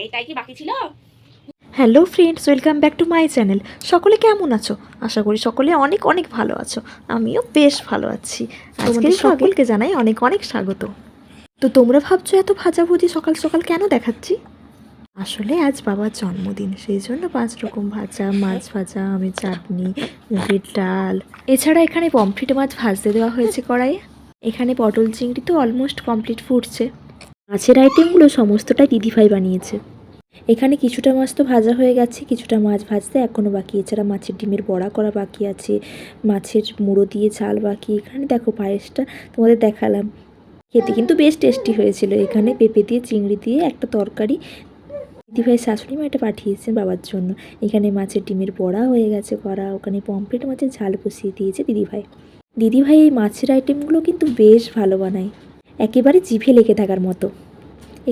এইটাই কি বাকি ছিল? Hello friends, welcome back to my channel. সকলে কেমন আছো? আশা করি সকলে অনেক অনেক ভালো আছো। আমিও বেশ ভালো আছি। তোমাদের সকলকে জানাই অনেক অনেক স্বাগত। তো তোমরা ভাবছো এত ভাজাভুজি সকাল সকাল কেন দেখাচ্ছি? আসলে আজ বাবার জন্মদিন, সেই জন্য 5 রকম ভাজা, মাছ ভাজা, আমের চাটনি, মুগের ডাল, এছাড়া এখানে পমফ্রেট মাছ ভাজতে দেওয়া হয়েছে কড়াইয়ে। এখানে পটল চিংড়ি তো অলমোস্ট কমপ্লিট ফুটছে। মাছের আইটেমগুলো সমস্তটাই দিদিভাই বানিয়েছে। এখানে কিছুটা মাছ তো ভাজা হয়ে গেছে, কিছুটা মাছ ভাজতে এখনও বাকি। এছাড়া মাছের ডিমের বড়া করা বাকি আছে, মাছের মুড়ো দিয়ে ঝাল বাকি। এখানে দেখো পায়েসটা তোমাদের দেখালাম, খেতে কিন্তু বেশ টেস্টি হয়েছিল। এখানে পেঁপে দিয়ে চিংড়ি দিয়ে একটা তরকারি দিদিভাই শাশুড়ি মা এটা পাঠিয়েছেন বাবার জন্য। এখানে মাছের ডিমের বড়া হয়ে গেছে করা, ওখানে পমফ্রেট মাছের ঝাল বসিয়ে দিয়েছে দিদিভাই। দিদিভাই এই মাছের আইটেমগুলো কিন্তু বেশ ভালো বানায়, একেবারে জিভে লেগে থাকার মতো।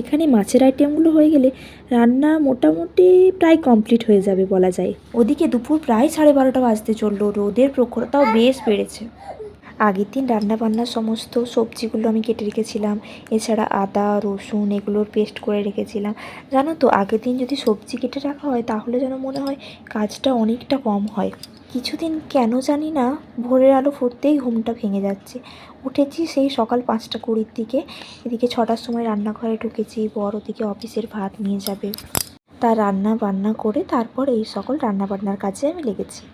এখানে মাছের আইটেমগুলো হয়ে গেলে রান্না মোটামুটি প্রায় কমপ্লিট হয়ে যাবে বলা যায়। ওদিকে দুপুর প্রায় 12:30 বাজতে চললো, রোদের প্রখরতাও বেশ বেড়েছে। আগের দিন রান্নাবান্নার সমস্ত সবজিগুলো আমি কেটে রেখেছিলাম, এছাড়া আদা রসুন এগুলোর পেস্ট করে রেখেছিলাম। জানো তো, আগের দিন যদি সবজি কেটে রাখা হয় তাহলে যেন মনে হয় কাজটা অনেকটা কম হয়। কিছুদিন কেন জানি না ভোরের আলো ফুটতেই ঘুমটা ভেঙে যাচ্ছে। উঠেছি সেই সকাল 5:20-র দিকে, এদিকে 6টার সময় রান্নাঘরে ঢুকেছি। বড় দিকে অফিসের ভাত নিয়ে যাবে, তার রান্না বান্না করে তারপর এই সকল রান্নাবান্নার কাজে আমি লেগেছি।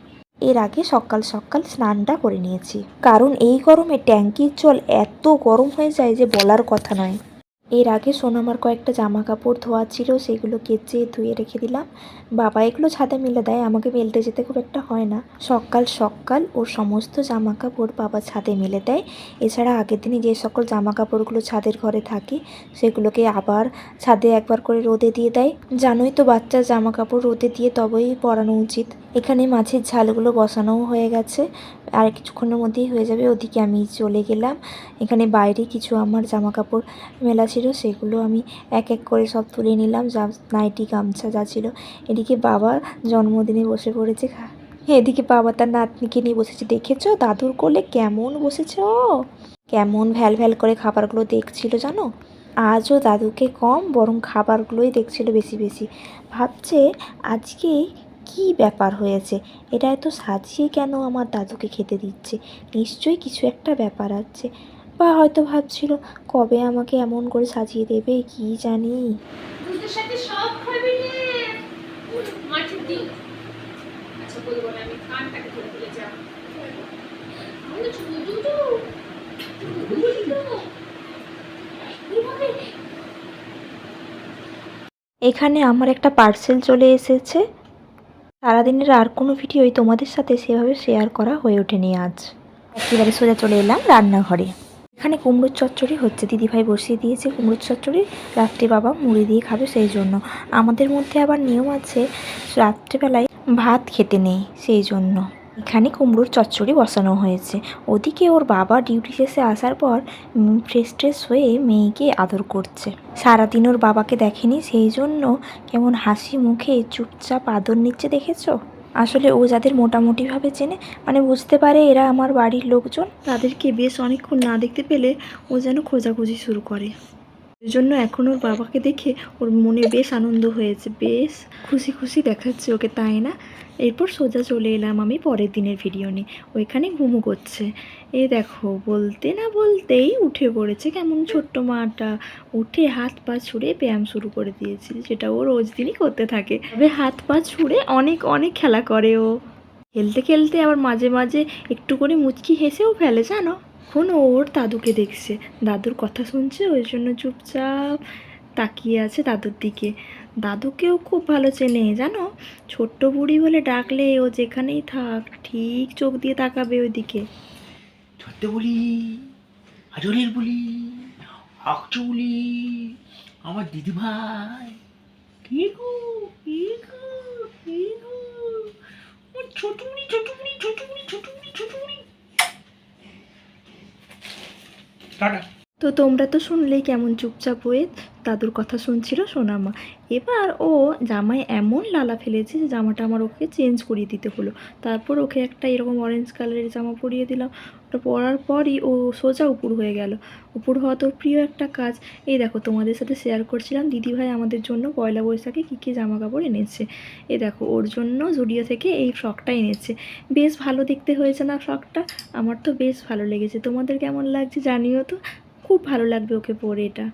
এর আগে সকাল সকাল স্নানটা করে নিয়েছি, কারণ এই গরমে ট্যাঙ্কির জল এত গরম হয়ে যায় যে বলার কথা নয়। এর আগে সোনামার কয়েকটা জামা কাপড় ধোয়া ছিল, সেগুলো কেচে ধুয়ে রেখে দিলাম। বাবা এগুলো ছাদে মেলে দেয়, আমাকে মেলতে যেতে খুব একটা হয় না। সকাল সকাল ওর সমস্ত জামা কাপড় বাবা ছাদে মেলে দেয়। এছাড়া আগের দিনে যে সকল জামা কাপড়গুলো ছাদের ঘরে থাকে সেগুলোকে আবার ছাদে একবার করে রোদে দিয়ে দেয়। জানোই তো, বাচ্চার জামা কাপড় রোদে দিয়ে তবেই পরানো উচিত। এখানে মাছের ঝালগুলো বসানোও হয়ে গেছে, আর কিছুক্ষণের মধ্যেই হয়ে যাবে। ওদিকে আমি চলে গেলাম। এখানে বাইরে কিছু আমার জামা কাপড় মেলা ছিল, সেগুলো আমি এক এক করে সব তুলে নিলাম, যা নাইটি গামছা যা ছিল। এদিকে বাবার জন্মদিনে বসে পড়েছে, এদিকে বাবা তার নাতনিকে নিয়ে বসেছে। দেখেছো দাদুর কোলে কেমন বসেছে ও, কেমন ভ্যাল ভ্যাল করে খাবারগুলো দেখছিল জানো। আজও দাদুকে কম, বরং খাবারগুলোই দেখছিল বেশি বেশি। ভাবছে আজকে কি ব্যাপার হয়েছে, এটা এত সাজিয়ে কেন আমার দাদুকে খেতে দিচ্ছে, নিশ্চয়ই কিছু একটা ব্যাপার আছে। বা হয়তো ভাবছিল কবে আমাকে এমন করে সাজিয়ে দেবে, কি জানি। দুধের সাথে সব খাবি রে। মাছের ডিম। আচ্ছা বলবো না, আমি কানটাকে ধরে ফেলে যাব। আমি ছুঁয়ে দুটো। এখানে আমার একটা পার্সেল চলে এসেছে। সারাদিনের আর কোনো ভিডিওই তোমাদের সাথে সেভাবে শেয়ার করা হয়ে ওঠেনি আজ। একেবারে সোজা চলে এলাম রান্নাঘরে। এখানে কুমড়োর চচ্চড়ি হচ্ছে, দিদিভাই বসিয়ে দিয়েছে কুমড়োর চচ্চড়ি। রাত্রে বাবা মুড়ি দিয়ে খাবে, সেই জন্য। আমাদের মধ্যে আবার নিয়ম আছে, রাত্রেবেলায় ভাত খেতে নেই, সেই জন্য এখানে কুমড়োর চচ্চড়ি বসানো হয়েছে। ওদিকে ওর বাবা ডিউটি শেষে আসার পর ফ্রেশ ট্রেশ হয়ে মেয়েকে আদর করছে। সারাদিন ওর বাবাকে দেখেনি, সেই জন্য কেমন হাসি মুখে চুপচাপ আদর নিচ্ছে, দেখেছো? আসলে ও যাদের মোটামুটিভাবে চেনে, মানে বুঝতে পারে এরা আমার বাড়ির লোকজন, তাদেরকে বেশ অনেকক্ষণ না দেখতে পেলে ও যেন খোঁজাখুঁজি শুরু করে। এই জন্য এখন ওর বাবাকে দেখে ওর মনে বেশ আনন্দ হয়েছে, বেশ খুশি খুশি দেখাচ্ছে ওকে, তাই না? এরপর সোজা চলে এলাম আমি পরের দিনের ভিডিও নিয়ে। ওইখানে ঘুমো করছে। দেখো, বলতে না বলতেই উঠে পড়েছে কেমন ছোট্ট মাটা। উঠে হাত পা ছুঁড়ে ব্যায়াম শুরু করে দিয়েছে, যেটা ও রোজ দিনই করতে থাকে। তবে হাত পা ছুঁড়ে অনেক অনেক খেলা করে ও। খেলতে খেলতে আবার মাঝে মাঝে একটু করে মুচকি হেসেও ফেলে, জানো। এখন ওর দাদুকে দেখছে, দাদুর কথা শুনছে, ওই জন্য চুপচাপ তাকিয়ে আছে দাদুর দিকে। দাদুকেও খুব ভালো চেনে জানো, ছোট্ট বুড়ি বলে ডাকলে ও যেখানেই থাক ঠিক চোখ দিয়ে তাকাবে ওইদিকে। ছোট্ট বলি, আজলের বলি, আকচু বলি, আমার দিদি ভাই, কি গো, কি গো, কি গো, আমার ছোটুমনি, ছোটুমনি, ছোটুমনি, ছোটুমনি, ছোটুমনি। টাটা। তো তোমরা তো শুনলেই কেমন চুপচাপ হয়ে দাদুর কথা শুনছিল সোনামা। এবার ও জামায় এমন লালা ফেলেছে যে জামাটা আমার ওকে চেঞ্জ করিয়ে দিতে হলো। তারপর ওকে একটা এরকম অরেঞ্জ কালারের জামা পরিয়ে দিলাম। ওটা পরার পরই ও সোজা উপুর হয়ে গেল। উপুর হওয়া তোর প্রিয় একটা কাজ। এই দেখো তোমাদের সাথে শেয়ার করছিলাম দিদিভাই আমাদের জন্য পয়লা বৈশাখে কী কী জামা কাপড় এনেছে। এই দেখো ওর জন্য জুডিও থেকে এই ফ্রকটা এনেছে। বেশ ভালো দেখতে হয়েছে না ফ্রকটা? আমার তো বেশ ভালো লেগেছে। তোমাদের কেমন লাগছে জানিও তো। খুব ভালো লাগবে ওকে পরে এটা।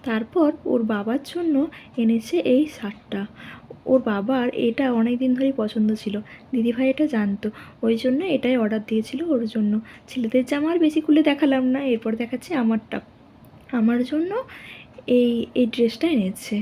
তারপর ওর বাবার জন্য এনেছে এই শার্টটা। ওর বাবার এটা অনেক দিন ধরেই পছন্দ ছিল, দিদিভাই এটা জানতো, ওই জন্য এটাই অর্ডার দিয়েছিল ওর জন্য। ছেলেদের জামা আর বেশি খুলে দেখালাম না, এরপর দেখাচ্ছি আমারটা। আমার জন্য এই এই ড্রেসটা এনেছে।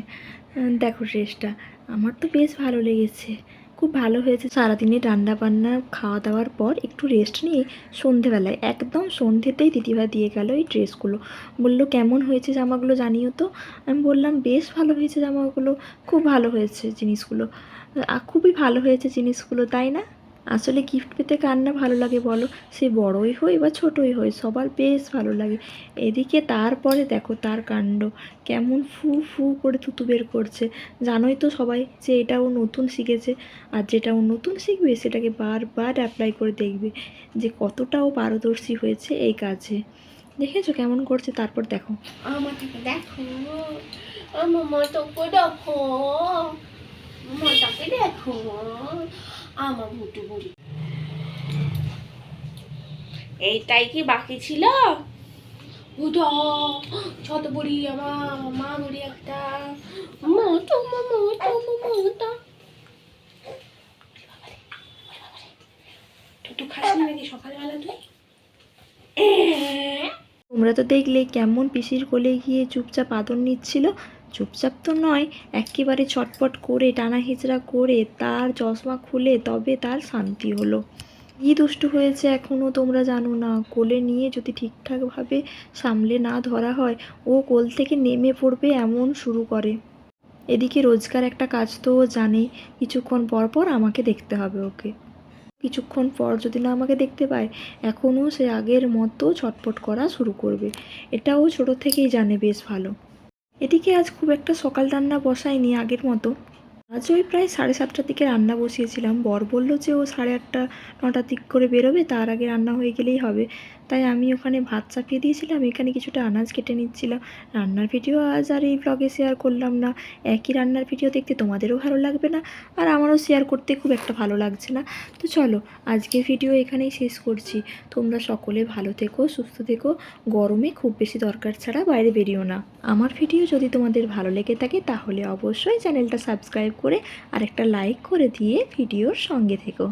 দেখো ড্রেসটা আমার তো বেশ ভালো লেগেছে, খুব ভালো হয়েছে। সারাদিনে রান্না বান্না খাওয়া দাওয়ার পর একটু রেস্ট নিয়ে সন্ধেবেলায় একদম সন্ধেতেই দিদিভাই দিয়ে গেল এই ড্রেসগুলো। বললো কেমন হয়েছে জামাগুলো জানিও তো। আমি বললাম বেশ ভালো হয়েছে জামাগুলো, খুব ভালো হয়েছে জিনিসগুলো, খুবই ভালো হয়েছে জিনিসগুলো, তাই না? আসলে গিফট পেতে কার না ভালো লাগে বলো, সে বড়ই হই বা ছোটই হই, সবার বেশ ভালো লাগে। এদিকে তারপরে দেখো তার কাণ্ড, কেমন ফু ফু করে থুতু বের করছে। জানোই তো সবাই যে এটা ও নতুন শিখেছে, আর যেটা ও নতুন শিখবে সেটাকে বারবার অ্যাপ্লাই করে দেখবে যে কতটা ও পারদর্শী হয়েছে এই কাজে। দেখেছো কেমন করছে? তারপর দেখো আমাকে দেখো, আমার মাটাকে দেখো, মাটাকে দেখো, আমার ভুটু বুড়ি। এইটাই কি বাকি ছিল? বুধা ছোট বুড়ি, আমার মা বুড়ি একটা মোটা মোটা মোটা। তুই খাসনি নাকি সকালবেলা তুই? তোমরা তো দেখলে কেমন পিসির কোলে গিয়ে চুপচাপ আদর নিচ্ছিল। চুপচাপ তো নয়, একেবারে ছটপট করে টানা হিচড়া করে তার চশমা খুলে তবে তার শান্তি হলো। কী দুষ্টু হয়েছে এখনও তোমরা জানো না। কোলে নিয়ে যদি ঠিকঠাকভাবে সামলে না ধরা হয় ও কোল থেকে নেমে পড়বে এমন শুরু করে। এদিকে রোজকার একটা কাজ তো ও জানে, কিছুক্ষণ পর পর আমাকে দেখতে হবে ওকে। কিছুক্ষণ পর যদি না আমাকে দেখতে পায় এখনও সে আগের মতো ছটফট করা শুরু করবে। এটাও ছোটো থেকেই জানে বেশ ভালো। এদিকে আজ খুব একটা সকাল রান্না বসায়নি আগের মতো। আজ ওই প্রায় 7:30টার দিকে রান্না বসিয়েছিলাম। বর বললো যে ও 8:30 9টার দিক করে বেরোবে, তার আগে রান্না হয়ে গেলেই হবে। তাই আমি ওখানে ভাত চাপিয়ে দিয়েছিলাম, এখানে কিছুটা আনাজ কেটে নিচ্ছিলাম। রান্নার ভিডিও আজ আর এই ব্লগে শেয়ার করলাম না। একই রান্নার ভিডিও দেখতে তোমাদেরও ভালো লাগবে না, আর আমারও শেয়ার করতে খুব একটা ভালো লাগছে না। তো চলো আজকের ভিডিও এখানেই শেষ করছি। তোমরা সকলে ভালো থেকো, সুস্থ থেকো, গরমে খুব বেশি দরকার ছাড়া বাইরে বেরিও না। আমার ভিডিও যদি তোমাদের ভালো লেগে থাকে তাহলে অবশ্যই চ্যানেলটা সাবস্ক্রাইব করে আর একটা লাইক করে দিয়ে ভিডিওর সঙ্গে থেকো।